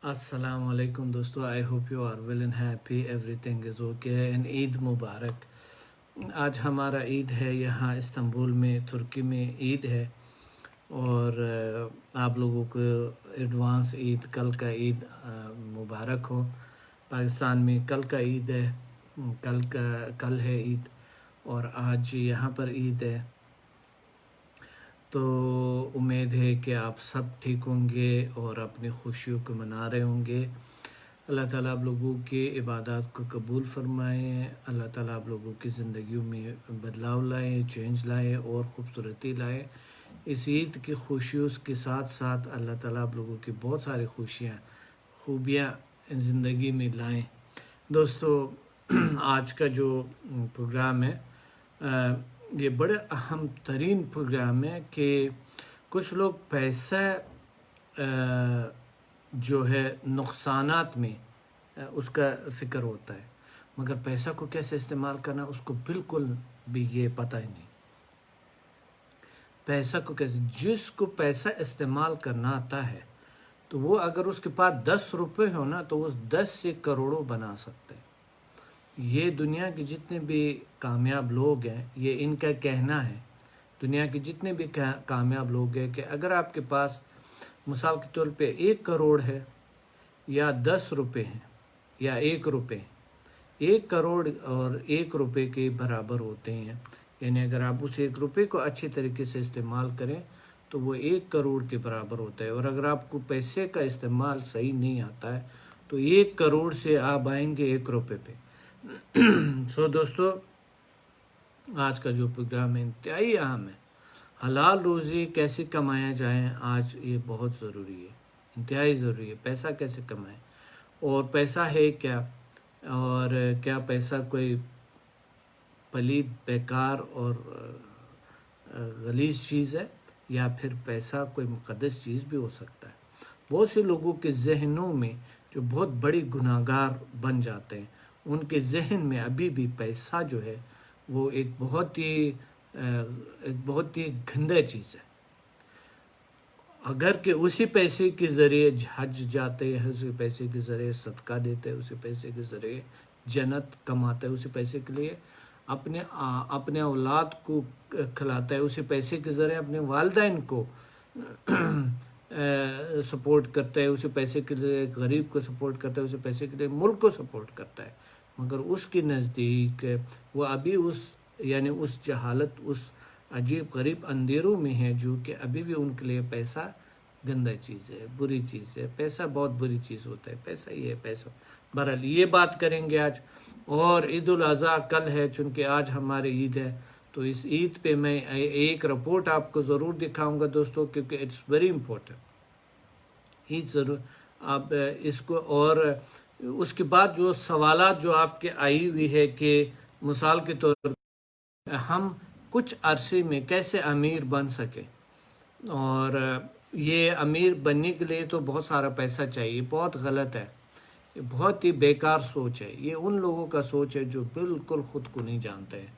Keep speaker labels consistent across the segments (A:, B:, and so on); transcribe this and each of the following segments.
A: السلام علیکم دوستو، I hope you are well and happy, everything is okay and Eid مبارک۔ آج ہمارا عید ہے، یہاں استنبول میں ترکی میں عید ہے، اور آپ لوگوں کو ایڈوانس عید، کل کا عید مبارک ہو۔ پاکستان میں کل کا عید ہے، کل ہے عید، اور آج یہاں پر عید ہے۔ تو امید ہے کہ آپ سب ٹھیک ہوں گے اور اپنی خوشیوں کو منا رہے ہوں گے۔ اللہ تعالیٰ آپ لوگوں کی عبادات کو قبول فرمائے، اللہ تعالیٰ آپ لوگوں کی زندگیوں میں بدلاؤ لائے، چینج لائے اور خوبصورتی لائے۔ اس عید کی خوشیوں کے ساتھ ساتھ اللہ تعالیٰ آپ لوگوں کی بہت ساری خوبیاں زندگی میں لائیں۔ دوستو، آج کا جو پروگرام ہے یہ بڑے اہم ترین پروگرام ہے کہ کچھ لوگ پیسہ جو ہے نقصانات میں اس کا فکر ہوتا ہے، مگر پیسہ کو کیسے استعمال کرنا اس کو بالکل بھی یہ پتہ ہی نہیں۔ پیسہ کو کیسے، جس کو پیسہ استعمال کرنا آتا ہے تو وہ اگر اس کے پاس 10 روپے ہو نا تو وہ 10 سے کروڑوں بنا سکتے ہیں۔ یہ دنیا کے جتنے بھی کامیاب لوگ ہیں، یہ ان کا کہنا ہے، دنیا کے جتنے بھی کامیاب لوگ ہیں، کہ اگر آپ کے پاس مثال کے طور پہ 1 کروڑ ہے یا 10 روپے ہیں یا 1 روپے، 1 کروڑ اور 1 روپے کے برابر ہوتے ہیں۔ یعنی اگر آپ اس 1 روپے کو اچھے طریقے سے استعمال کریں تو وہ 1 کروڑ کے برابر ہوتا ہے، اور اگر آپ کو پیسے کا استعمال صحیح نہیں آتا ہے تو 1 کروڑ سے آپ آئیں گے 1 روپے پہ۔ سو دوستو، آج کا جو پروگرام ہے انتہائی اہم ہے۔ حلال روزی کیسے کمایا جائے، آج یہ بہت ضروری ہے، انتہائی ضروری ہے۔ پیسہ کیسے کمائیں، اور پیسہ ہے کیا، اور کیا پیسہ کوئی پلید، بیکار اور غلیظ چیز ہے، یا پھر پیسہ کوئی مقدس چیز بھی ہو سکتا ہے۔ بہت سے لوگوں کے ذہنوں میں جو بہت بڑی گناہگار بن جاتے ہیں، ان کے ذہن میں ابھی بھی پیسہ جو ہے وہ ایک بہت ہی گندہ چیز ہے۔ اگر کہ اسی پیسے کے ذریعے حج جاتے ہیں، اسی پیسے کے ذریعے صدقہ دیتے ہیں، اسی پیسے کے ذریعے جنت کماتے ہیں، اسی پیسے کے لیے اپنے اولاد کو کھلاتا ہے، اسی پیسے کے ذریعے اپنے والدین کو سپورٹ کرتا ہے، اسی پیسے کے لیے غریب کو سپورٹ کرتا ہے، اسی پیسے کے لیے ملک کو سپورٹ کرتا ہے، مگر اس کے نزدیک وہ ابھی اس جہالت، اس عجیب غریب اندھیروں میں ہے، جو کہ ابھی بھی ان کے لیے پیسہ گندہ چیز ہے، بری چیز ہے۔ پیسہ بہت بری چیز ہوتا ہے، پیسہ یہ ہے، پیسہ۔ بہرحال یہ بات کریں گے آج، اور عید الاضحیٰ کل ہے، چونکہ آج ہماری عید ہے، تو اس عید پہ میں ایک رپورٹ آپ کو ضرور دکھاؤں گا دوستو، کیونکہ اٹس ویری امپورٹنٹ۔ عید ضرور آپ اس کو، اور اس کے بعد جو سوالات جو آپ کے آئی ہوئی ہے کہ مثال کے طور پر ہم کچھ عرصے میں کیسے امیر بن سکیں، اور یہ امیر بننے کے لیے تو بہت سارا پیسہ چاہیے، بہت غلط ہے، یہ بہت ہی بیکار سوچ ہے۔ یہ ان لوگوں کا سوچ ہے جو بالکل خود کو نہیں جانتے ہیں،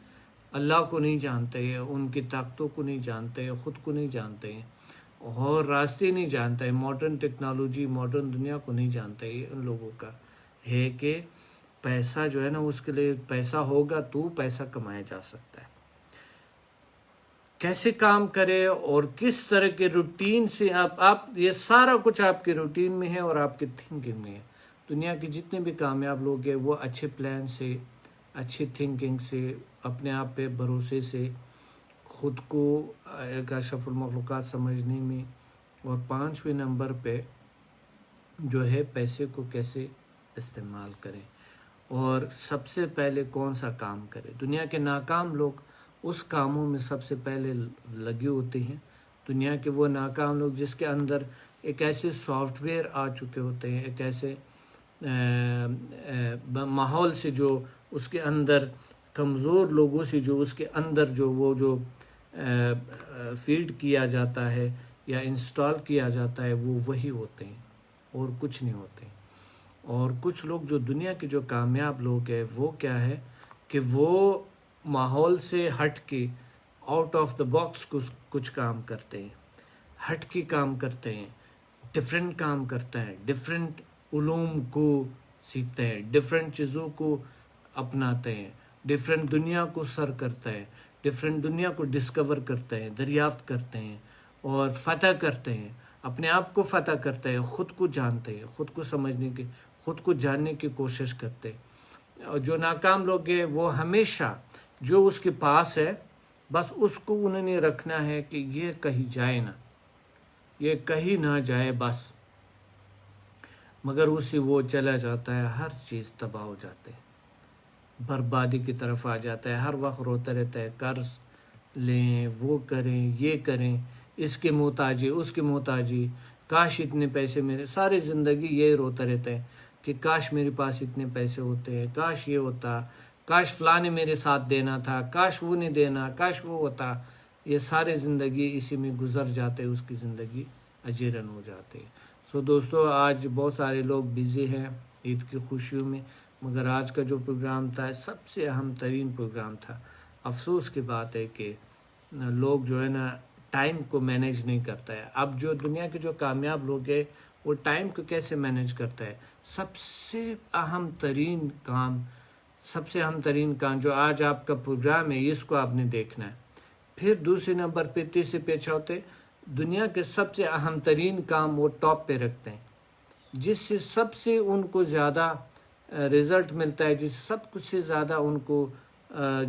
A: اللہ کو نہیں جانتے ہیں، ان کی طاقتوں کو نہیں جانتے ہیں، خود کو نہیں جانتے ہیں، اور راستے نہیں جانتے ہیں، ماڈرن ٹیکنالوجی، ماڈرن دنیا کو نہیں جانتے۔ یہ ان لوگوں کا ہے کہ پیسہ جو ہے نا، اس کے لیے پیسہ ہوگا تو پیسہ کمایا جا سکتا ہے۔ کیسے کام کرے اور کس طرح کے روٹین سے آپ یہ سارا کچھ آپ کے روٹین میں ہے اور آپ کے تھنکنگ میں ہے۔ دنیا کے جتنے بھی کامیاب لوگ ہیں وہ اچھے پلان سے، اچھی تھنکنگ سے، اپنے آپ پہ بھروسے سے، خود کو ایک اشرف المخلوقات سمجھنے میں، اور 5ویں نمبر پہ جو ہے پیسے کو کیسے استعمال کریں، اور سب سے پہلے کون سا کام کرے۔ دنیا کے ناکام لوگ اس کاموں میں سب سے پہلے لگے ہوتے ہیں۔ دنیا کے وہ ناکام لوگ جس کے اندر ایک ایسے سافٹ ویئر آ چکے ہوتے ہیں، ایک ایسے ماحول سے جو اس کے اندر کمزور لوگوں سے جو اس کے اندر جو فیڈ کیا جاتا ہے یا انسٹال کیا جاتا ہے، وہ وہی ہوتے ہیں اور کچھ نہیں ہوتے۔ اور کچھ لوگ جو دنیا کے جو کامیاب لوگ ہیں وہ کیا ہے کہ وہ ماحول سے ہٹ کے آؤٹ آف دا باکس کچھ کام کرتے ہیں، ہٹ کے کام کرتے ہیں، ڈیفرنٹ کام کرتے ہیں، ڈیفرنٹ علوم کو سیکھتے ہیں، ڈفرینٹ چیزوں کو اپناتے ہیں، ڈفرینٹ دنیا کو سر کرتا ہے، ڈفرینٹ دنیا کو ڈسکور کرتے ہیں، دریافت کرتے ہیں اور فتح کرتے ہیں، اپنے آپ کو فتح کرتے ہیں، خود کو جانتے ہیں، خود کو سمجھنے کی، خود کو جاننے کی کوشش کرتے ہیں۔ اور جو ناکام لوگ ہیں وہ ہمیشہ جو اس کے پاس ہے بس اس کو انہوں نے رکھنا ہے کہ یہ کہیں جائے نہ، یہ کہیں نہ جائے بس، مگر اسی وہ چلا جاتا ہے، ہر چیز تباہ ہو جاتے ہے، بربادی کی طرف آ جاتا ہے، ہر وقت روتا رہتا ہے، قرض لیں، وہ کریں، یہ کریں، اس کے محتاجی، اس کے محتاجی، کاش اتنے پیسے میرے، ساری زندگی یہ روتا رہتا ہے کہ کاش میرے پاس اتنے پیسے ہوتے ہیں، کاش یہ ہوتا، کاش فلاں نے میرے ساتھ دینا تھا، کاش وہ نہیں دینا، کاش وہ ہوتا، یہ سارے زندگی اسی میں گزر جاتے، اس کی زندگی اجیرن ہو جاتے۔ سو دوستو، آج بہت سارے لوگ بزی ہیں عید کی خوشیوں میں، مگر آج کا جو پروگرام تھا سب سے اہم ترین پروگرام تھا۔ افسوس کی بات ہے کہ لوگ جو ہے نا ٹائم کو مینیج نہیں کرتا ہے۔ اب جو دنیا کے جو کامیاب لوگ ہیں وہ ٹائم کو کیسے مینیج کرتا ہے؟ سب سے اہم ترین کام جو آج آپ کا پروگرام ہے اس کو آپ نے دیکھنا ہے۔ پھر دوسرے نمبر پہ، تیسرے پہ، چوتھے، دنیا کے سب سے اہم ترین کام وہ ٹاپ پہ رکھتے ہیں، جس سے سب سے ان کو زیادہ رزلٹ ملتا ہے، جس سب کچھ سے زیادہ ان کو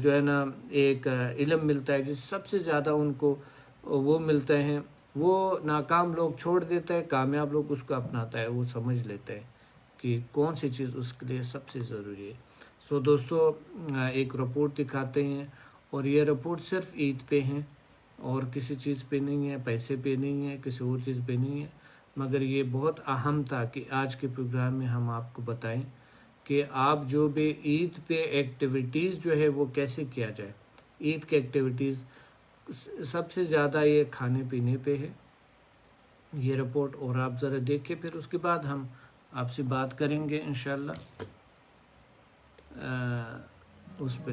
A: جو ہے نا ایک علم ملتا ہے، جس سب سے زیادہ ان کو وہ ملتے ہیں، وہ ناکام لوگ چھوڑ دیتے ہیں، کامیاب لوگ اس کو اپناتا ہے، وہ سمجھ لیتے ہیں کہ کون سی چیز اس کے لیے سب سے ضروری ہے۔ سو دوستو، ایک رپورٹ دکھاتے ہیں اور یہ رپورٹ صرف عید پہ ہیں اور کسی چیز پہ نہیں ہے، پیسے پہ نہیں ہے، کسی اور چیز پہ نہیں ہے، مگر یہ بہت اہم تھا کہ آج کے پروگرام میں ہم آپ کو بتائیں کہ آپ جو بھی عید پہ ایکٹیویٹیز جو ہے وہ کیسے کیا جائے۔ عید کے ایکٹیویٹیز سب سے زیادہ یہ کھانے پینے پہ ہے، یہ رپورٹ، اور آپ ذرا دیکھیں، پھر اس کے بعد ہم آپ سے بات کریں گے انشاءاللہ اس پہ۔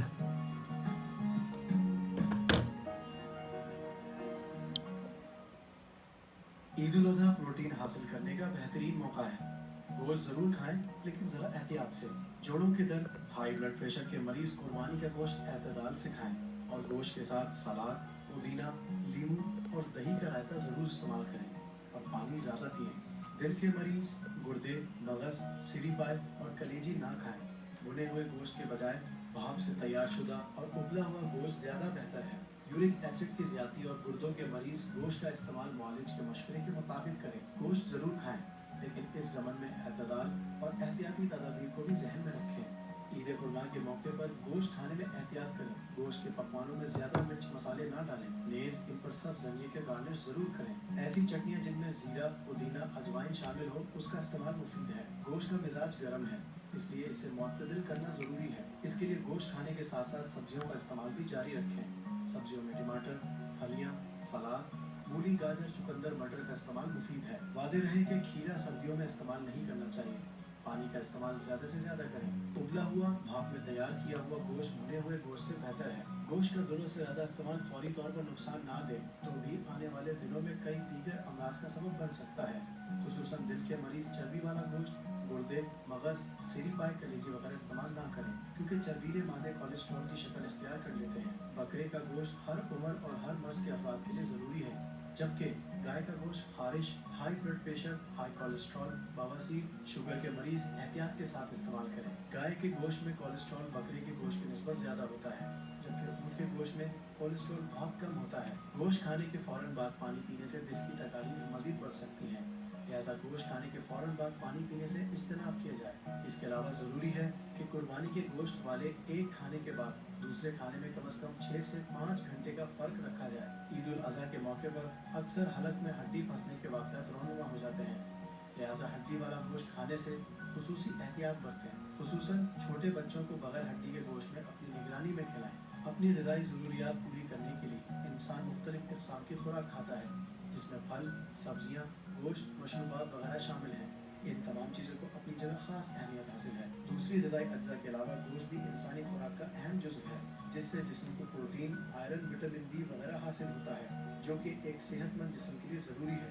B: عید الاضحیٰ پروٹین حاصل کرنے کا بہترین موقع ہے۔ گوشت ضرور کھائیں لیکن ذرا احتیاط سے۔ جوڑوں کے درد، ہائی بلڈ پریشر کے مریض قربانی کا گوشت اعتدال سے کھائیں اور گوشت کے ساتھ سلاد، پودینہ، لیموں اور دہی کا رائتہ ضرور استعمال کریں اور پانی زیادہ پئیں۔ دل کے مریض گردے، مغز، سری پائے اور کلیجی نہ کھائیں۔ بھنے ہوئے گوشت کے بجائے بھاپ سے تیار شدہ اور ابلا ہوا گوشت زیادہ بہتر ہے۔ یورک ایسڈ کی زیادتی اور گردوں کے مریض گوشت کا استعمال معالج کے مشورے کے مطابق کریں۔ گوشت ضرور کھائیں لیکن اس زمن میں اعتدال اور احتیاطی تدابیر کو بھی ذہن میں رکھیں۔ عید قربان کے موقع پر گوشت کھانے میں احتیاط کریں۔ گوشت کے پکوانوں میں زیادہ مرچ مسالے نہ ڈالیں، نیز ان پر سبز دھنیے کے گارنش ضرور کریں۔ ایسی چٹنیاں جن میں زیرہ، پودینہ، اجوائن شامل ہو اس کا استعمال مفید ہے۔ گوشت کا مزاج گرم ہے، اس لیے اسے معتدل کرنا ضروری ہے۔ اس کے لیے گوشت کھانے کے ساتھ ساتھ سبزیوں کا استعمال بھی جاری رکھیں۔ سبزیوں میں ٹماٹر، پھلیاں، سلاد، مولی، گاجر، چقندر، مٹر کا استعمال مفید ہے۔ واضح رہے کہ کھیرا سردیوں میں استعمال نہیں کرنا چاہیے۔ پانی کا استعمال زیادہ سے زیادہ کریں۔ ابلا ہوا، بھاپ میں تیار کیا ہوا گوشت بھنے ہوئے گوشت سے بہتر ہے۔ گوشت کا ضرورت سے زیادہ استعمال فوری طور پر نقصان نہ دے تو بھی آنے والے دنوں میں کئی دیگر امراض کا سبب بن سکتا ہے، خصوصاً دل کے مریض چربی والا گوشت، گردے، مغز، سری پائے، کلیجی وغیرہ استعمال نہ کریں کیونکہ چربیلے مادے کولیسٹرول کی شکل اختیار کر لیتے ہیں۔ بکرے کا گوشت ہر عمر اور ہر مرض کے افراد کے لیے ضروری ہے، جبکہ گائے کا گوشت خارش، high blood pressure, high cholesterol, بواسیر، شوگر کے مریض احتیاط کے ساتھ استعمال کریں۔ گائے کے گوشت میں کولیسٹرول بکرے کے گوشت کی نسبت زیادہ ہوتا ہے، جبکہ اونٹ کے گوشت میں کولیسٹرول بہت کم ہوتا ہے۔ گوشت کھانے کے فوراً بعد پانی پینے سے دل کی تکالیف مزید بڑھ سکتی ہیں، لہذا گوشت کھانے کے فوراً بعد پانی پینے سے اجتناب کیا جائے۔ اس کے علاوہ ضروری ہے کہ قربانی کے گوشت والے ایک کھانے کے بعد دوسرے کھانے میں کم از کم 6 سے 5 گھنٹے کا فرق رکھا جائے۔ عید الاضحیٰ کے موقع پر اکثر حلق میں ہڈی پھنسنے کے واقعات رونما ہو جاتے ہیں، لہذا ہڈی والا گوشت کھانے سے خصوصی احتیاط برتیں، خصوصاً چھوٹے بچوں کو بغیر ہڈی کے گوشت میں اپنی نگرانی میں کھلائیں۔ اپنی غذائی ضروریات پوری کرنے کے لیے انسان مختلف اقسام کی خوراک کھاتا ہے، جس میں پھل، سبزیاں، گوشت، مشروبات وغیرہ شامل ہیں۔ ان تمام چیزوں کو اپنی جگہ خاص اہمیت حاصل ہے۔ دوسری غذائی اجزاء کے علاوہ گوشت بھی انسانی خوراک کا اہم جزو ہے، جس سے جسم کو پروٹین، آئرن، وٹامن بی وغیرہ حاصل ہوتا ہے، جو کہ ایک صحت مند جسم کے لیے ضروری ہے۔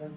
B: 10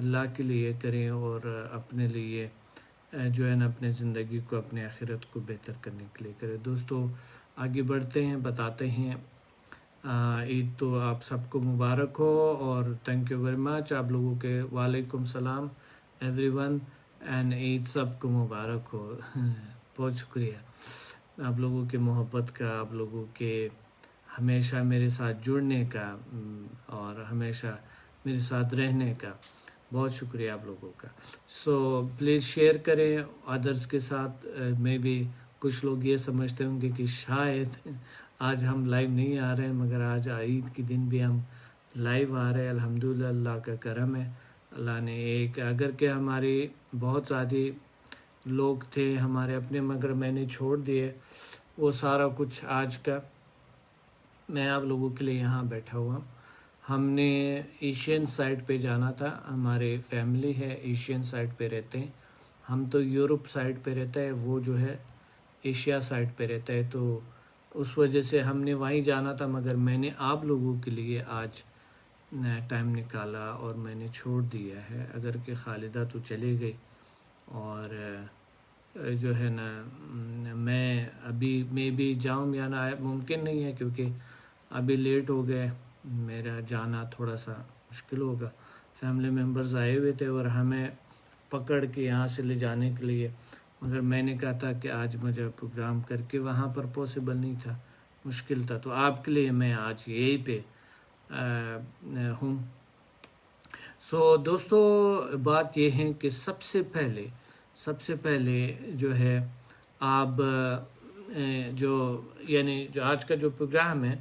A: اللہ کے لیے کریں اور اپنے لیے جو ہے نا اپنے زندگی کو اپنے آخرت کو بہتر کرنے کے لیے کریں۔ دوستو آگے بڑھتے ہیں، بتاتے ہیں عید تو آپ سب کو مبارک ہو اور تھینک یو ویری مچ آپ لوگوں کے، وعلیکم السلام ایوری ون، اینڈ عید سب کو مبارک ہو۔ بہت شکریہ آپ لوگوں کے محبت کا، آپ لوگوں کے ہمیشہ میرے ساتھ جڑنے کا اور ہمیشہ میرے ساتھ رہنے کا، بہت شکریہ آپ لوگوں کا۔ سو پلیز شیئر کریں ادرس کے ساتھ۔ میں بھی کچھ لوگ یہ سمجھتے ہوں گے کہ شاید آج ہم لائیو نہیں آ رہے ہیں، مگر آج عید کے دن بھی ہم لائیو آ رہے ہیں۔ الحمدللہ اللہ کا کرم ہے، اللہ نے ایک، اگر کہ ہماری بہت زیادہ لوگ تھے ہمارے اپنے، مگر میں نے چھوڑ دیے وہ سارا کچھ آج کا۔ میں آپ لوگوں کے لیے یہاں بیٹھا ہوا ہوں۔ ہم نے ایشین سائڈ پہ جانا تھا، ہمارے فیملی ہے ایشین سائڈ پہ رہتے ہیں، ہم تو یورپ سائڈ پہ رہتا ہے، وہ جو ہے ایشیا سائڈ پہ رہتا ہے، تو اس وجہ سے ہم نے وہیں جانا تھا، مگر میں نے آپ لوگوں کے لیے آج ٹائم نکالا اور میں نے چھوڑ دیا ہے، اگر کہ خالدہ تو چلے گئی اور جو ہے نا میں بھی جاؤں یا نہ ممکن نہیں ہے، کیونکہ ابھی لیٹ ہو گئے، میرا جانا تھوڑا سا مشکل ہوگا۔ فیملی ممبرز آئے ہوئے تھے اور ہمیں پکڑ کے یہاں سے لے جانے کے لیے، مگر میں نے کہا تھا کہ آج مجھے پروگرام کر کے وہاں پر پاسبل نہیں تھا، مشکل تھا، تو آپ کے لیے میں آج یہی پہ ہوں۔ سو دوستو بات یہ ہے کہ سب سے پہلے جو ہے آپ جو آج کا جو پروگرام ہے،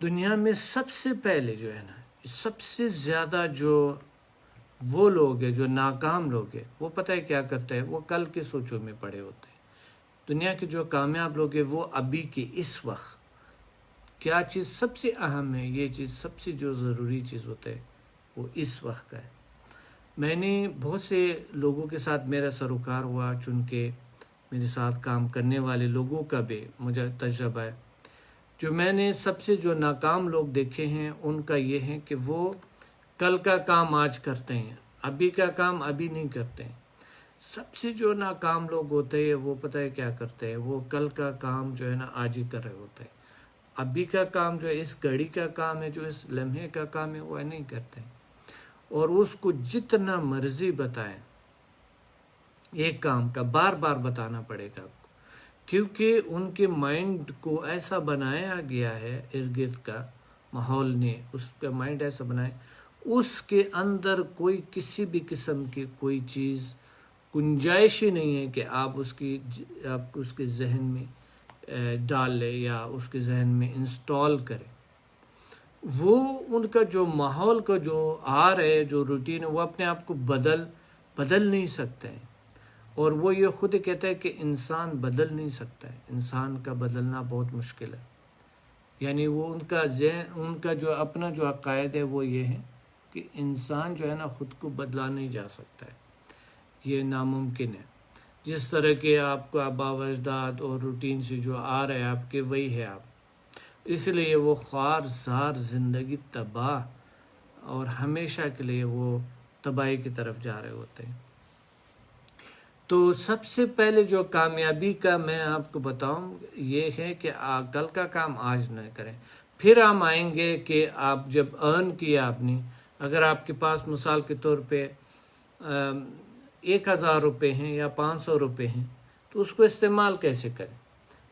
A: دنیا میں سب سے پہلے جو ہے نا سب سے زیادہ جو وہ لوگ ہیں جو ناکام لوگ ہیں، وہ پتہ ہے کیا کرتے ہیں، وہ کل کے سوچوں میں پڑے ہوتے ہیں۔ دنیا کے جو کامیاب لوگ ہیں وہ ابھی کے اس وقت کیا چیز سب سے اہم ہے، یہ چیز سب سے جو ضروری چیز ہوتا ہے وہ اس وقت کا ہے۔ میں نے بہت سے لوگوں کے ساتھ میرا سروکار ہوا، چونکہ میرے ساتھ کام کرنے والے لوگوں کا بھی مجھے تجربہ ہے، جو میں نے سب سے جو ناکام لوگ دیکھے ہیں ان کا یہ ہے کہ وہ کل کا کام آج کرتے ہیں، ابھی کا کام ابھی نہیں کرتے ہیں۔ سب سے جو ناکام لوگ ہوتے ہیں وہ پتہ ہے کیا کرتے ہیں، وہ کل کا کام جو ہے نا آج ہی کر رہے ہوتے ہیں، ابھی کا کام جو اس گھڑی کا کام ہے، جو اس لمحے کا کام ہے وہ نہیں کرتے ہیں، اور اس کو جتنا مرضی بتائیں ایک کام کا بار بار بتانا پڑے گا آپ کو، کیونکہ ان کے مائنڈ کو ایسا بنایا گیا ہے، ارد گرد کا ماحول نے اس کا مائنڈ ایسا بنایا، اس کے اندر کوئی کسی بھی قسم کی کوئی چیز گنجائش ہی نہیں ہے کہ آپ اس کے ذہن میں ڈال لیں یا اس کے ذہن میں انسٹال کریں۔ وہ ان کا جو ماحول کا جو ہے جو روٹین ہے، وہ اپنے آپ کو بدل نہیں سکتے ہیں، اور وہ یہ خود کہتا ہے کہ انسان بدل نہیں سکتا ہے، انسان کا بدلنا بہت مشکل ہے، یعنی وہ ان کا جو اپنا جو عقائد ہے وہ یہ ہے کہ انسان جو ہے نا خود کو بدلا نہیں جا سکتا ہے، یہ ناممکن ہے۔ جس طرح کے آپ کا آباء و اجداد اور روٹین سے جو آ رہے ہیں آپ کے، وہی ہے آپ، اس لیے وہ خوار زار زندگی تباہ اور ہمیشہ کے لیے وہ تباہی کی طرف جا رہے ہوتے ہیں۔ تو سب سے پہلے جو کامیابی کا میں آپ کو بتاؤں یہ ہے کہ کل کا کام آج نہ کریں، پھر ہم آئیں گے کہ آپ جب ارن کیا آپ نے، اگر آپ کے پاس مثال کے طور پہ 1000 روپے ہیں یا 500 روپے ہیں، تو اس کو استعمال کیسے کریں،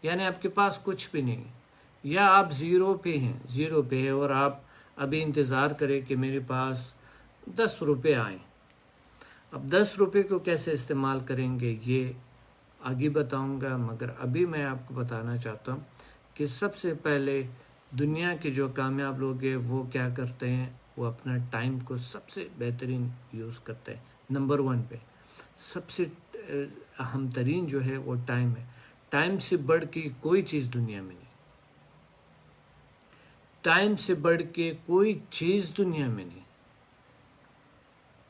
A: یعنی آپ کے پاس کچھ بھی نہیں ہے، یا آپ زیرو پہ ہیں اور آپ ابھی انتظار کریں کہ میرے پاس 10 روپے آئیں۔ اب 10 روپے کو کیسے استعمال کریں گے یہ آگے بتاؤں گا، مگر ابھی میں آپ کو بتانا چاہتا ہوں کہ سب سے پہلے دنیا کے جو کامیاب لوگ ہیں وہ کیا کرتے ہیں، وہ اپنا ٹائم کو سب سے بہترین یوز کرتے ہیں۔ نمبر 1 پہ سب سے اہم ترین جو ہے وہ ٹائم ہے، ٹائم سے بڑھ کے کوئی چیز دنیا میں نہیں، ٹائم سے بڑھ کے کوئی چیز دنیا میں نہیں،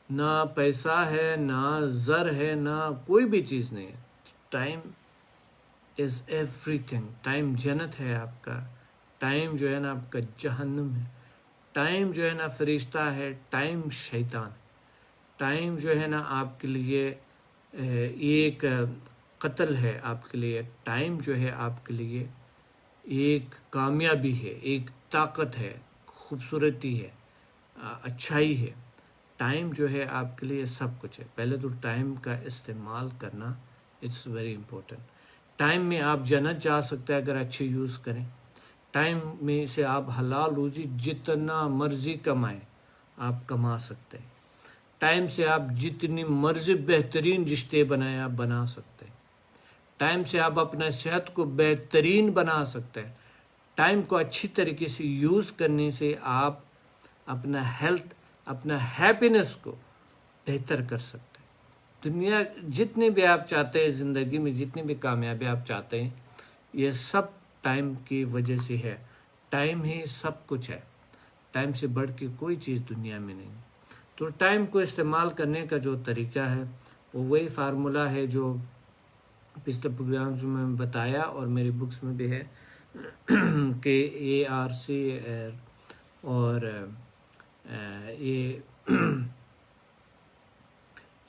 A: نہ پیسہ ہے، نہ زر ہے، نہ کوئی بھی چیز نہیں ہے۔ Time is every thing, time جنت ہے آپ کا، ٹائم جو ہے نا آپ کا جہنم ہے، ٹائم جو ہے نا فرشتہ ہے، ٹائم شیطان ہے۔ ٹائم جو ہے نا آپ کے لیے ایک قتل ہے، آپ کے لیے ٹائم جو ہے آپ کے لیے ایک کامیابی ہے، ایک طاقت ہے، خوبصورتی ہے، اچھائی ہے۔ ٹائم جو ہے آپ کے لیے سب کچھ ہے۔ پہلے تو ٹائم کا استعمال کرنا اٹس ویری امپورٹنٹ۔ ٹائم میں آپ جنت جا سکتے ہیں اگر اچھے یوز کریں۔ ٹائم میں سے آپ حلال روزی جتنا مرضی کمائیں آپ کما سکتے ہیں۔ ٹائم سے آپ جتنی مرضی بہترین رشتے بنائیں آپ بنا سکتے ہیں۔ ٹائم سے آپ اپنا صحت کو بہترین بنا سکتے ہیں۔ ٹائم کو اچھی طریقے سے یوز کرنے سے آپ اپنا ہیلتھ، اپنا ہیپینس کو بہتر کر سکتے ہیں۔ دنیا جتنے بھی آپ چاہتے ہیں، زندگی میں جتنی بھی کامیابی آپ چاہتے ہیں، یہ سب ٹائم کی وجہ سے ہے۔ ٹائم ہی سب کچھ ہے۔ ٹائم سے بڑھ کے کوئی چیز دنیا میں نہیں۔ تو ٹائم کو استعمال کرنے کا جو طریقہ ہے وہ وہی فارمولہ ہے جو پچھلے پروگرامز میں بتایا اور میری بکس میں بھی ہے کہ ARC اور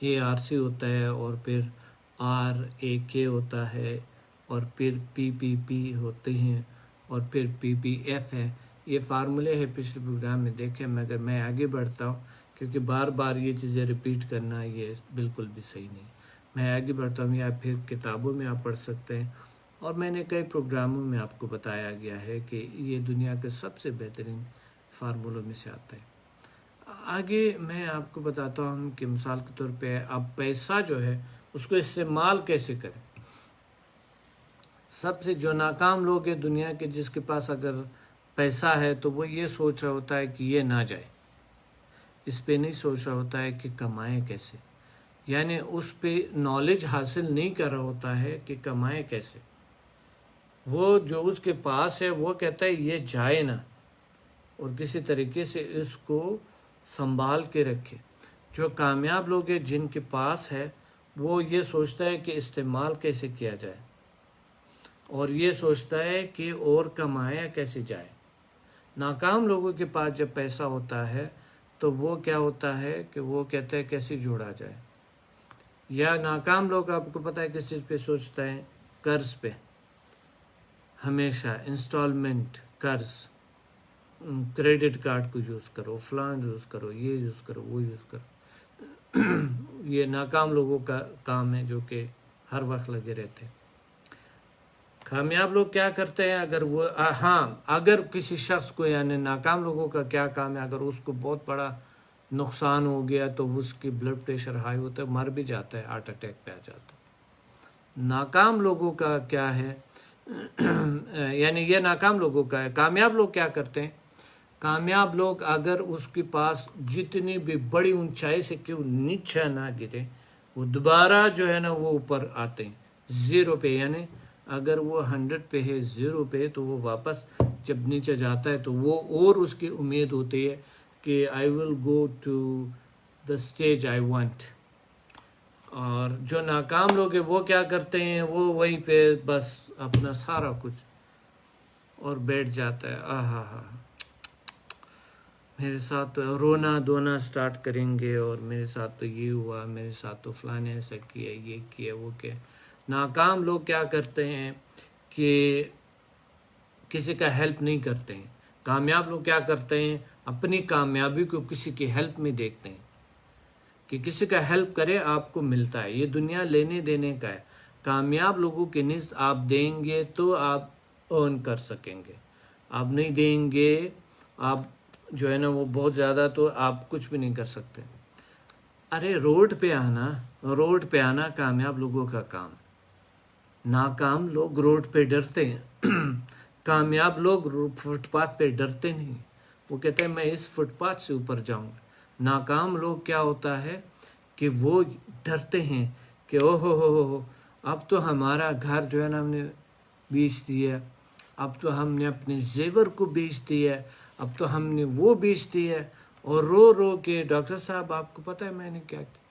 A: ARC ہوتا ہے اور پھر RAK ہوتا ہے اور پھر PPP ہوتے ہیں اور پھر PPF ہے۔ یہ فارمولے ہے پچھلے پروگرام میں دیکھیں، مگر میں آگے بڑھتا ہوں کیونکہ بار بار یہ چیزیں ریپیٹ کرنا یہ بالکل بھی صحیح نہیں۔ میں آگے بڑھتا ہوں، یا پھر کتابوں میں آپ پڑھ سکتے ہیں، اور میں نے کئی پروگراموں میں آپ کو بتایا گیا ہے کہ یہ دنیا کے سب سے بہترین فارمولوں میں سے آتا ہے۔ آگے میں آپ کو بتاتا ہوں کہ مثال کے طور پہ آپ پیسہ جو ہے اس کو استعمال کیسے کریں۔ سب سے جو ناکام لوگ ہیں دنیا کے، جس کے پاس اگر پیسہ ہے تو وہ یہ سوچ رہا ہوتا ہے کہ یہ نہ جائے، اس پہ نہیں سوچ رہا ہوتا ہے کہ کمائیں کیسے، یعنی اس پہ نالج حاصل نہیں کر رہا ہوتا ہے کہ کمائیں کیسے۔ وہ جو اس کے پاس ہے وہ کہتا ہے یہ جائے نہ، اور کسی طریقے سے اس کو سنبھال کے رکھے۔ جو کامیاب لوگ ہیں جن کے پاس ہے وہ یہ سوچتا ہے کہ استعمال کیسے کیا جائے، اور یہ سوچتا ہے کہ اور کمایا کیسے جائے۔ ناکام لوگوں کے پاس جب پیسہ ہوتا ہے تو وہ کیا ہوتا ہے کہ وہ کہتا ہے کیسے جوڑا جائے۔ یا ناکام لوگ آپ کو پتہ ہے کس چیز پہ سوچتا ہے؟ قرض پہ، ہمیشہ انسٹالمنٹ قرض، کریڈٹ کارڈ کو یوز کرو، فلان یوز کرو، یہ یوز کرو، وہ یوز کرو۔ یہ ناکام لوگوں کا کام ہے جو کہ ہر وقت لگے رہتے ہیں۔ کامیاب لوگ کیا کرتے ہیں؟ اگر کسی شخص کو، یعنی ناکام لوگوں کا کیا کام ہے، اگر اس کو بہت بڑا نقصان ہو گیا تو اس کی بلڈ پریشر ہائی ہوتا ہے، مر بھی جاتا ہے، ہارٹ اٹیک پہ آ جاتا ہے۔ ناکام لوگوں کا کیا ہے؟ یعنی یہ ناکام لوگوں کا ہے۔ کامیاب لوگ کیا کرتے ہیں؟ کامیاب لوگ اگر اس کے پاس جتنی بھی بڑی اونچائی سے کیوں نیچے نہ گرے، وہ دوبارہ جو ہے نا وہ اوپر آتے ہیں زیرو پہ، یعنی اگر وہ 100 پہ ہے، زیرو پہ، تو وہ واپس جب نیچے جاتا ہے تو وہ اور اس کی امید ہوتی ہے کہ I will go to the stage I want۔ اور جو ناکام لوگ ہیں وہ کیا کرتے ہیں؟ وہ وہیں پہ بس اپنا سارا کچھ اور بیٹھ جاتا ہے۔ میرے ساتھ تو رونا دھونا سٹارٹ کریں گے، اور میرے ساتھ تو یہ ہوا، میرے ساتھ تو فلاں نے ایسا کیا، یہ کیا، وہ کیا۔ ناکام لوگ کیا کرتے ہیں کہ کسی کا ہیلپ نہیں کرتے ہیں۔ کامیاب لوگ کیا کرتے ہیں؟ اپنی کامیابی کو کسی کی ہیلپ میں دیکھتے ہیں کہ کسی کا ہیلپ کرے آپ کو ملتا ہے۔ یہ دنیا لینے دینے کا ہے۔ کامیاب لوگوں کے نزد آپ دیں گے تو آپ ارن کر سکیں گے، آپ نہیں دیں گے، آپ جو ہے نا وہ بہت زیادہ، تو آپ کچھ بھی نہیں کر سکتے۔ ارے روڈ پہ آنا کامیاب لوگوں کا کام۔ ناکام لوگ روڈ پہ ڈرتے ہیں، کامیاب لوگ فٹ پاتھ پہ ڈرتے نہیں، وہ کہتے ہیں میں اس فٹ پاتھ سے اوپر جاؤں گا۔ ناکام لوگ کیا ہوتا ہے کہ وہ ڈرتے ہیں کہ ہو اب تو ہمارا گھر جو ہے نا ہم نے بیچ دیا، اب تو ہم نے اپنے زیور کو بیچ دیا، اب تو ہم نے وہ بیچ دیا، اور رو رو کے ڈاکٹر صاحب آپ کو پتہ ہے میں نے کیا کیا؟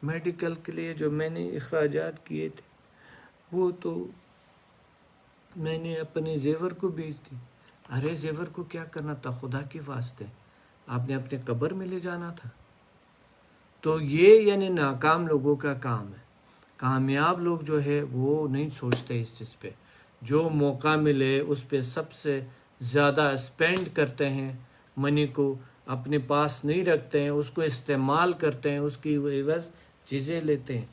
A: میڈیکل کے لیے جو میں نے اخراجات کیے تھے وہ تو میں نے اپنے زیور کو بیچ دی۔ ارے زیور کو کیا کرنا تھا؟ خدا کے واسطے آپ نے اپنے قبر میں لے جانا تھا۔ تو یہ یعنی ناکام لوگوں کا کام ہے. کامیاب لوگ جو ہے وہ نہیں سوچتے اس چیز پہ. جو موقع ملے اس پہ سب سے زیادہ اسپینڈ کرتے ہیں، منی کو اپنے پاس نہیں رکھتے ہیں، اس کو استعمال کرتے ہیں، اس کی عوض چیزیں لیتے ہیں،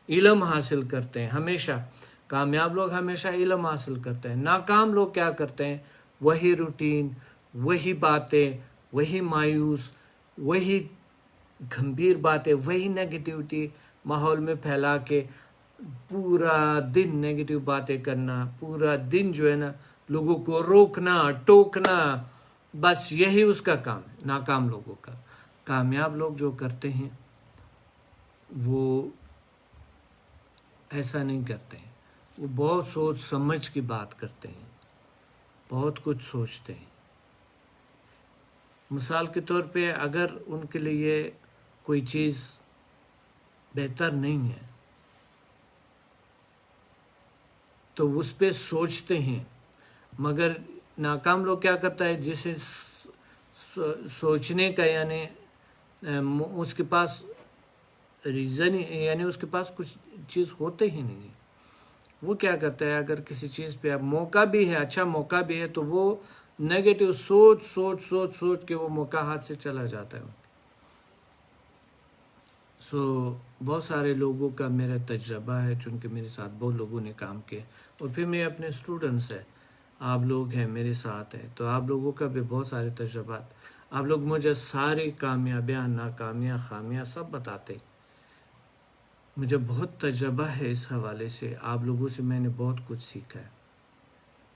A: علم حاصل کرتے ہیں. ہمیشہ کامیاب لوگ ہمیشہ علم حاصل کرتے ہیں. ناکام لوگ کیا کرتے ہیں؟ وہی روٹین، وہی باتیں، وہی مایوس، وہی گھمبیر باتیں، وہی نیگیٹیوٹی ماحول میں پھیلا کے پورا دن نیگیٹیو باتیں کرنا، پورا دن جو ہے نا لوگوں کو روکنا، ٹوکنا، بس یہی اس کا کام ہے ناکام لوگوں کا. کامیاب لوگ جو کرتے ہیں وہ ایسا نہیں کرتے ہیں. وہ بہت سوچ سمجھ کی بات کرتے ہیں، بہت کچھ سوچتے ہیں. مثال کے طور پہ اگر ان کے لیے کوئی چیز بہتر نہیں ہے تو اس پہ سوچتے ہیں. مگر ناکام لوگ کیا کرتا ہے؟ جسے سوچنے کا یعنی اس کے پاس ریزن یعنی اس کے پاس کچھ چیز ہوتے ہی نہیں ہے. وہ کیا کرتا ہے؟ اگر کسی چیز پہ اب موقع بھی ہے، اچھا موقع بھی ہے، تو وہ نیگیٹو سوچ کے وہ موقع ہاتھ سے چلا جاتا ہے. بہت سارے لوگوں کا میرا تجربہ ہے، چونکہ میرے ساتھ بہت لوگوں نے کام کیا، اور پھر میں اپنے اسٹوڈنٹس ہیں، آپ لوگ ہیں میرے ساتھ ہیں، تو آپ لوگوں کا بھی بہت سارے تجربات. آپ لوگ مجھے ساری کامیابیاں، ناکامیاں، خامیاں سب بتاتے. مجھے بہت تجربہ ہے اس حوالے سے. آپ لوگوں سے میں نے بہت کچھ سیکھا ہے.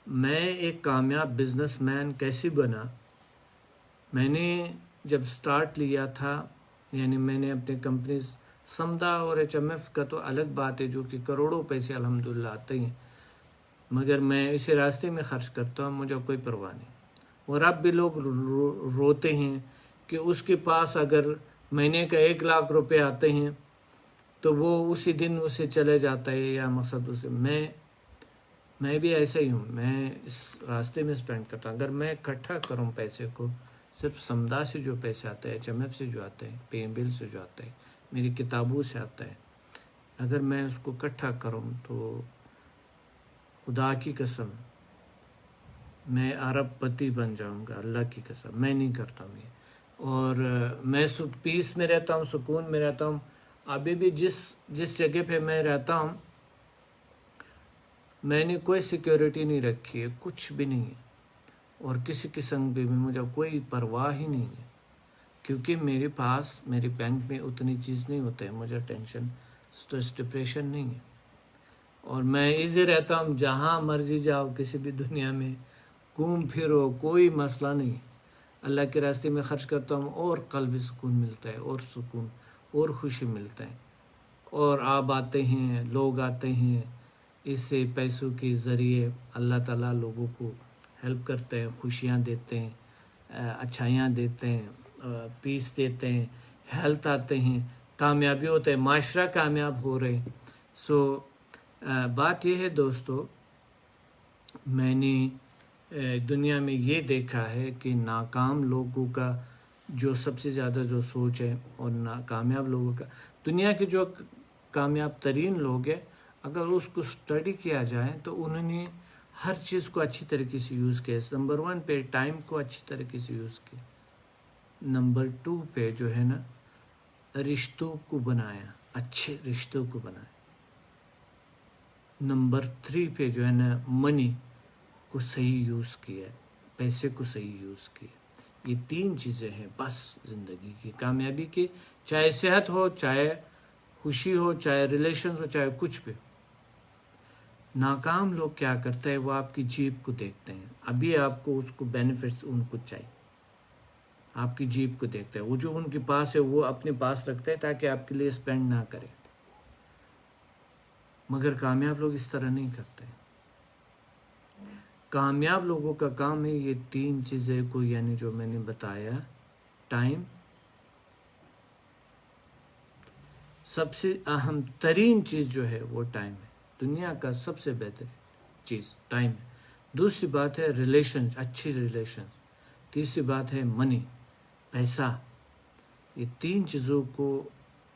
A: میں ایک کامیاب بزنس مین کیسے بنا؟ میں نے جب سٹارٹ لیا تھا، یعنی میں نے اپنی کمپنیز سمدا اور HMF کا تو الگ بات ہے، جو کہ کروڑوں پیسے الحمدللہ آتے ہیں، مگر میں اسے راستے میں خرچ کرتا ہوں، مجھے کوئی پرواہ نہیں. اور اب بھی لوگ روتے ہیں کہ اس کے پاس اگر مہینے کا 1 لاکھ روپے آتے ہیں تو وہ اسی دن اسے چلے جاتا ہے، یا مقصد اسے. میں بھی ایسا ہی ہوں، میں اس راستے میں سپینڈ کرتا ہوں. اگر میں اکٹھا کروں پیسے کو، صرف سمدا سے جو پیسے آتے ہیں، HMF سے جو آتے ہیں، پے بل سے جو آتے ہیں، میری کتابوں سے آتا ہے، اگر میں اس کو اکٹھا کروں تو خدا کی قسم میں ارب پتی بن جاؤں گا. اللہ کی قسم میں نہیں کرتا ہوں یہ. اور میں پیس میں رہتا ہوں، سکون میں رہتا ہوں. ابھی بھی جس جگہ پہ میں رہتا ہوں، میں نے کوئی سیکیورٹی نہیں رکھی ہے، کچھ بھی نہیں ہے، اور کسی قسم بھی مجھے کوئی پرواہ ہی نہیں ہے، کیونکہ میرے پاس میرے بینک میں اتنی چیز نہیں ہوتے ہیں. مجھے ٹینشن، سٹریس، ڈپریشن نہیں ہے، اور میں ایزی رہتا ہوں. جہاں مرضی جاؤ، کسی بھی دنیا میں گھوم پھرو، کوئی مسئلہ نہیں. اللہ کے راستے میں خرچ کرتا ہوں، اور قلبی سکون ملتا ہے، اور سکون اور خوشی ملتا ہے. اور آپ آتے ہیں، لوگ آتے ہیں، اس سے پیسوں کے ذریعے اللہ تعالیٰ لوگوں کو ہیلپ کرتے ہیں، خوشیاں دیتے ہیں، اچھائیاں دیتے ہیں، پیس دیتے ہیں، ہیلتھ آتے ہیں، کامیابی ہوتے ہیں، معاشرہ کامیاب ہو رہے ہیں. بات یہ ہے دوستو، میں نے دنیا میں یہ دیکھا ہے کہ ناکام لوگوں کا جو سب سے زیادہ جو سوچ ہے، اور ناکامیاب لوگوں کا، دنیا کے جو کامیاب ترین لوگ ہیں، اگر اس کو اسٹڈی کیا جائے تو انہوں نے ہر چیز کو اچھی طریقے سے یوز کیا. نمبر 1 پہ ٹائم کو اچھی طریقے سے یوز کیا. نمبر 2 پہ جو ہے نا رشتوں کو بنایا، اچھے رشتوں کو بنایا. نمبر 3 پہ جو ہے نا منی کو صحیح یوز کیا، پیسے کو صحیح یوز کیا. یہ 3 چیزیں ہیں بس زندگی کی کامیابی کی. چاہے صحت ہو، چاہے خوشی ہو، چاہے ریلیشنز ہو، چاہے کچھ بھی. ناکام لوگ کیا کرتے ہیں؟ وہ آپ کی جیب کو دیکھتے ہیں. ابھی آپ کو اس کو بینیفٹس ان کو چاہیے، آپ کی جیب کو دیکھتے ہیں. وہ جو ان کے پاس ہے وہ اپنے پاس رکھتے ہیں تاکہ آپ کے لیے اسپینڈ نہ کرے. مگر کامیاب لوگ اس طرح نہیں کرتے. کامیاب لوگوں کا کام ہے یہ 3 چیزیں کو، یعنی جو میں نے بتایا. ٹائم، سب سے اہم ترین چیز جو ہے وہ ٹائم ہے. دنیا کا سب سے بہتر چیز ٹائم ہے. دوسری بات ہے ریلیشنز، اچھی ریلیشنز. تیسری بات ہے منی، پیسہ. یہ 3 چیزوں کو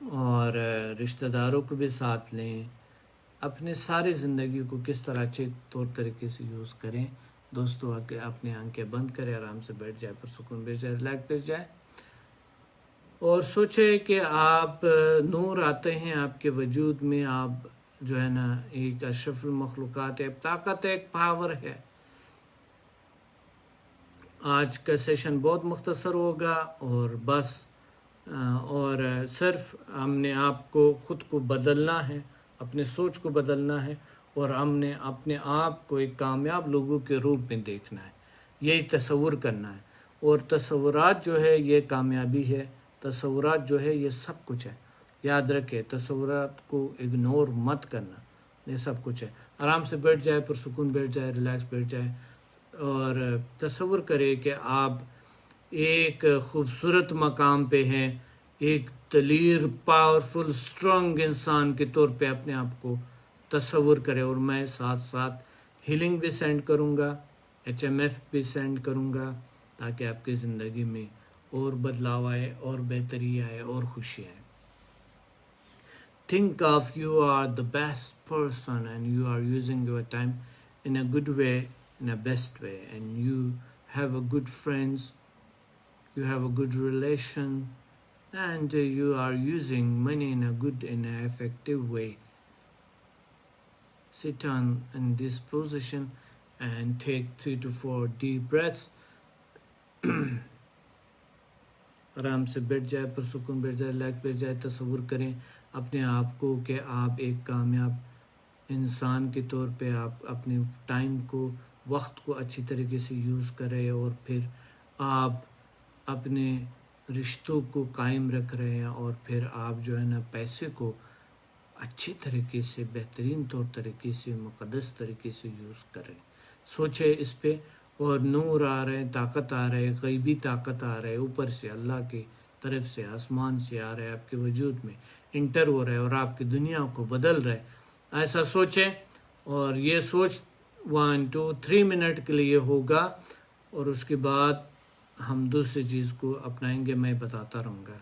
A: اور رشتہ داروں کو بھی ساتھ لیں، اپنے ساری زندگی کو کس طرح اچھے طور طریقے سے یوز کریں۔ دوستو اپنے آنکھیں بند کریں، آرام سے بیٹھ جائے، پرسکون بیٹھ جائے، ریلیکس بیٹھ جائے اور سوچے کہ آپ نور آتے ہیں آپ کے وجود میں، آپ جو ہے نا ایک اشرف المخلوقات ہے، ایک طاقت ہے، ایک پاور ہے۔ آج کا سیشن بہت مختصر ہوگا اور بس اور صرف ہم نے آپ کو خود کو بدلنا ہے، اپنے سوچ کو بدلنا ہے اور ہم نے اپنے آپ کو ایک کامیاب لوگوں کے روپ میں دیکھنا ہے، یہی تصور کرنا ہے۔ اور تصورات جو ہے یہ کامیابی ہے، تصورات جو ہے یہ سب کچھ ہے۔ یاد رکھے تصورات کو اگنور مت کرنا، یہ سب کچھ ہے۔ آرام سے بیٹھ جائے، پرسکون بیٹھ جائے، ریلیکس بیٹھ جائے اور تصور کرے کہ آپ ایک خوبصورت مقام پہ ہیں، ایک دلیر، پاورفل، سٹرونگ انسان کے طور پہ اپنے آپ کو تصور کرے۔ اور میں ساتھ ساتھ ہیلنگ بھی سینڈ کروں گا، HMF بھی سینڈ کروں گا تاکہ آپ کی زندگی میں اور بدلاؤ آئے اور بہتری آئے اور خوشی آئے۔ Think of you are the best person and you are using your time in a good way, in a best way, and you have a good friends, you have a good relation, and you are using money in a good, in an effective way. Sit on in this position and take 3 to 4 deep breaths. آرام سے بیٹھ جائے، پرسکون بیٹھ جائے، relax بیٹھ جائے، تصور کریں اپنے آپ کو کہ آپ ایک کامیاب انسان کے طور پہ آپ اپنے ٹائم کو، وقت کو اچھی طریقے سے یوز کریں اور پھر آپ اپنے رشتوں کو قائم رکھ رہے ہیں اور پھر آپ جو ہے نا پیسے کو اچھی طریقے سے، بہترین طور طریقے سے، مقدس طریقے سے یوز کریں۔ سوچے اس پہ اور نور آ رہے ہیں، طاقت آ رہے، غیبی طاقت آ رہے اوپر سے، اللہ کی طرف سے، آسمان سے آ رہے، آپ کے وجود میں انٹر ہو رہے اور آپ کی دنیا کو بدل رہے۔ ایسا سوچیں اور یہ سوچ 1 2 3 منٹ کے لیے ہوگا اور اس کے بعد ہم دوسری چیز کو اپنائیں گے، میں بتاتا رہوں گا۔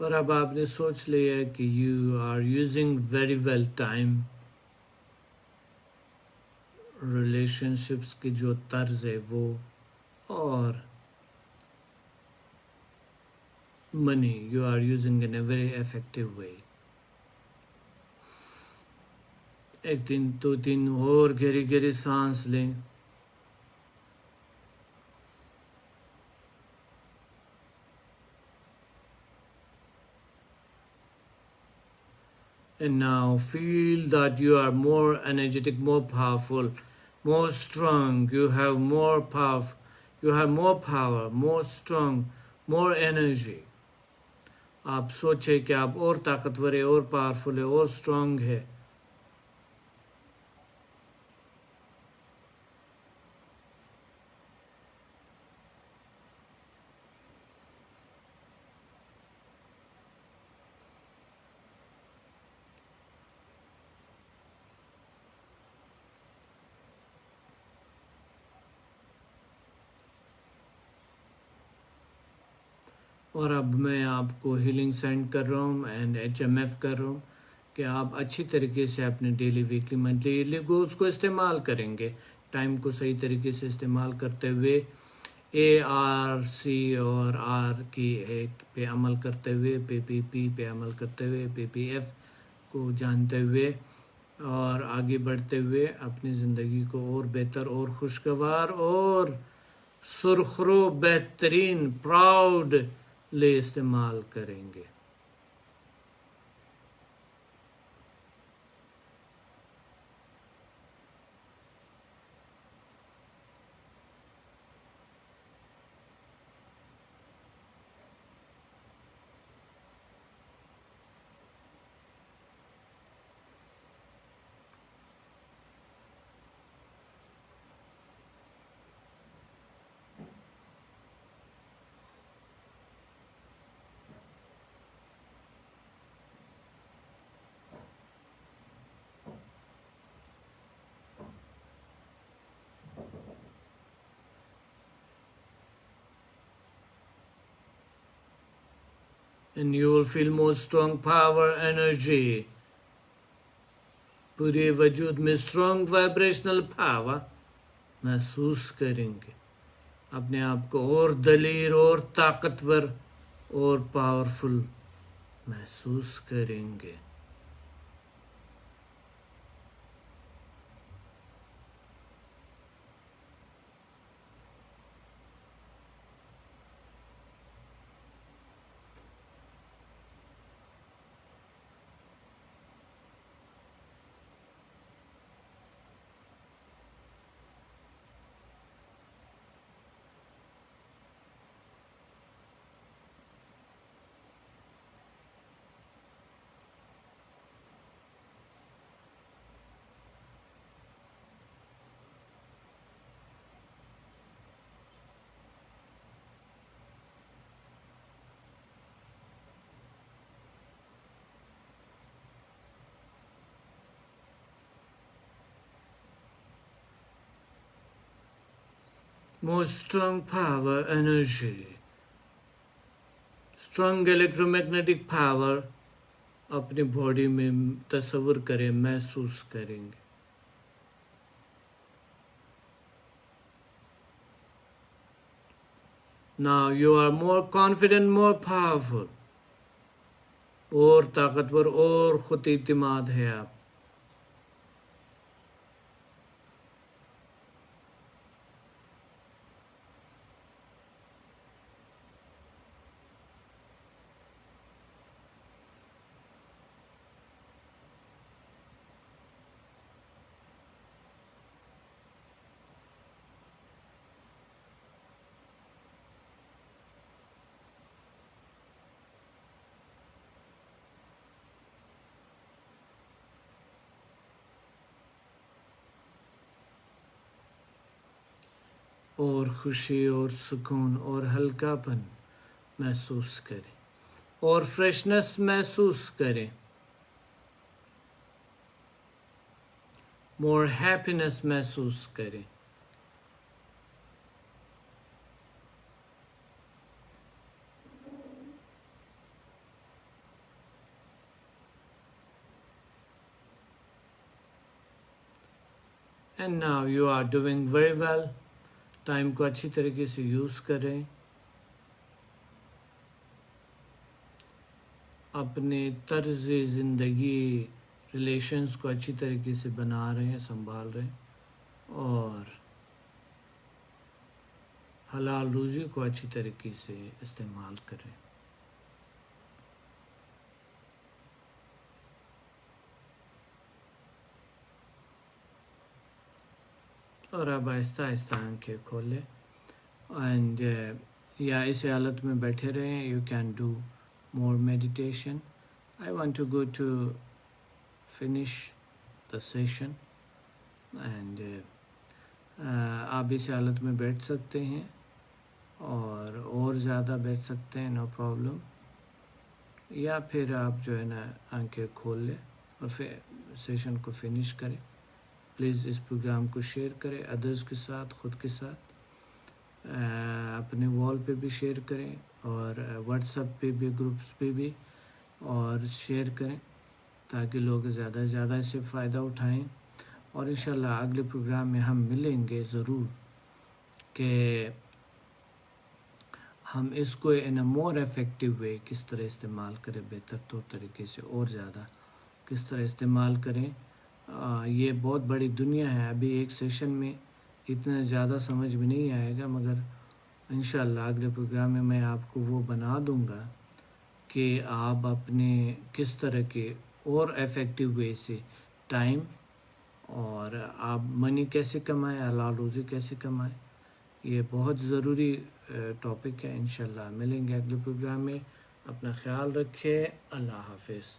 A: اور اب آپ نے سوچ لیا کہ you are using very well time, relationships کی جو طرز ہے وہ، اور money you are using in a very effective way. ایک دن 2 3 اور گہری گہری سانس لیں۔ And now feel that you are more energetic, more powerful, more strong. You have more power. You have more power, more strong, more energy. آپ سوچیں کہ آپ اور طاقتور ہے، اور پاورفل ہے، اور اسٹرانگ ہے۔ اور اب میں آپ کو ہیلنگ سینڈ کر رہا ہوں اینڈ HMF کر رہا ہوں کہ آپ اچھی طریقے سے اپنے ڈیلی، ویکلی، منتھلی گولز کو استعمال کریں گے، ٹائم کو صحیح طریقے سے استعمال کرتے ہوئے، ARC اور R کی ایک پہ عمل کرتے ہوئے، PPP پہ عمل کرتے ہوئے، PPF کو جانتے ہوئے اور آگے بڑھتے ہوئے اپنی زندگی کو اور بہتر اور خوشگوار اور سرخرو بہترین پراؤڈ لے استعمال کریں گے. And you will feel more strong power, energy. پورے وجود میں اسٹرانگ وائبریشنل پاور محسوس کریں گے. اپنے آپ کو اور دلیر اور طاقتور اور پاورفل محسوس کریں گے. More strong power, energy. Strong electromagnetic power اپنی باڈی میں تصور کریں، محسوس کریں گے. Now you are more confident, more powerful. اور طاقتور اور خود اعتماد ہے آپ. اور خوشی اور سکون اور ہلکا پن محسوس کریں اور فریشنس محسوس کریں. مور ہیپینس محسوس کریں. And now you are doing very well. Time کو اچھی طریقے سے یوز کریں. اپنے طرز زندگی ریلیشنز کو اچھی طریقے سے بنا رہے ہیں، سنبھال رہے ہیں اور حلال روزی کو اچھی طریقے سے استعمال کریں. اور اب آہستہ آہستہ آنکھیں کھولیں اینڈ یا اس حالت میں بیٹھے رہیں. You can do more meditation. I want to go to finish the session and آپ اس حالت میں بیٹھ سکتے ہیں اور زیادہ بیٹھ سکتے ہیں، نو پرابلم. یا پھر آپ جو ہے نا آنکھیں کھول لیں اور پھر سیشن کو فنش کریں. پلیز اس پروگرام کو شیئر کریں ادرس کے ساتھ، خود کے ساتھ، اپنے وال پہ بھی شیئر کریں اور واٹس ایپ پہ بھی، گروپس پہ بھی اور شیئر کریں تاکہ لوگ زیادہ سے زیادہ اس سے فائدہ اٹھائیں. اور انشاءاللہ اگلے پروگرام میں ہم ملیں گے ضرور کہ ہم اس کو ان اے مور افیکٹو وے کس طرح استعمال کریں، بہتر طور طریقے سے اور زیادہ کس طرح استعمال کریں. یہ بہت بڑی دنیا ہے. ابھی ایک سیشن میں اتنا زیادہ سمجھ میں نہیں آئے گا، مگر انشاءاللہ اگلے پروگرام میں آپ کو وہ بنا دوں گا کہ آپ اپنے کس طرح کے اور ایفیکٹو وے سے ٹائم اور آپ منی کیسے کمائیں، حلال روزی کیسے کمائیں. یہ بہت ضروری ٹاپک ہے. انشاءاللہ ملیں گے اگلے پروگرام میں. اپنا خیال رکھیں. اللہ حافظ.